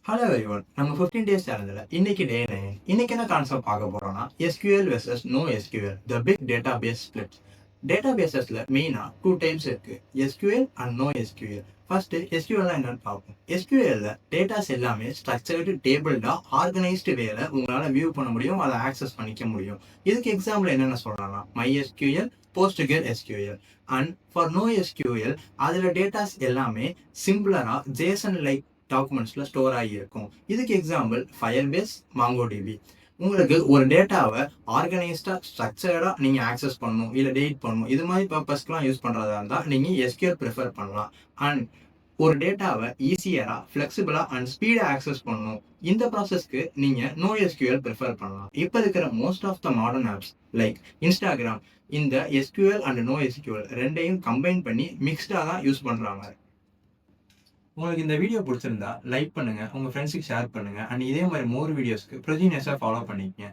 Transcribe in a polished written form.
Hello everyone. நம்ம 15 days சேலஞ்சில் இன்னைக்கு டே 9. இன்னைக்கு என்ன கான்செப்ட் பார்க்க போறோம்னா SQL versus no SQL the big database split. டேட்டாபேசஸ்ல மெயினாக 2 டைப்ஸ் இருக்கு, SQL and no SQL. First SQL என்னன்னு பார்ப்போம். எஸ்கியூஎல்ல டேட்டாஸ் எல்லாமே ஸ்ட்ரக்சர்டு டேபிள்டா ஆர்கனைஸ்டு வேல உங்களால் வியூ பண்ண முடியும், அதை ஆக்சஸ் பண்ணிக்க முடியும். இதுக்கு எக்ஸாம்பிள் என்னென்ன சொல்லலாம்னா MySQL, PostgreSQL. And for no SQL அதில் டேட்டாஸ் எல்லாமே சிம்பிளரா ஜேசன் லைக் டாக்குமெண்ட்ஸ்ல ஸ்டோர் ஆகியிருக்கும். இதுக்கு எக்ஸாம்பிள் ஃபயர்பேஸ், மாங்கோடிபி. உங்களுக்கு ஒரு டேட்டாவை ஆர்கனைஸ்டா ஸ்ட்ரக்சர்டா நீங்க ஆக்சஸ் பண்ணணும், இல்லை டெலிட் பண்ணணும், இது மாதிரி பர்பஸ்க்குலாம் யூஸ் பண்றதா இருந்தால் நீங்க எஸ்கியூஎல் ப்ரிஃபர் பண்ணலாம். அண்ட் ஒரு டேட்டாவை ஈஸியரா, ஃபிளெக்சிபிளா அண்ட் ஸ்பீடா ஆக்சஸ் பண்ணணும், இந்த ப்ராசஸ்க்கு நீங்க நோ எஸ்கியூஎல் ப்ரிஃபர் பண்ணலாம். இப்போ இருக்கிற most of the modern apps like Instagram இந்த எஸ்கியூஎல் அண்ட் நோ எஸ்கியூஎல் ரெண்டையும் கம்பைன் பண்ணி மிக்ஸ்டா தான் யூஸ் பண்றாங்க. உங்களுக்கு இந்த வீடியோ பிடிச்சிருந்தா லைக் பண்ணுங்க, உங்க ஃப்ரெண்ட்ஸுக்கு ஷேர் பண்ணுங்க. அண்ட் இதே மாதிரி மோர் வீடியோஸ்க்கு ப்ரொஜினியஸாக ஃபாலோ பண்ணிக்கங்க.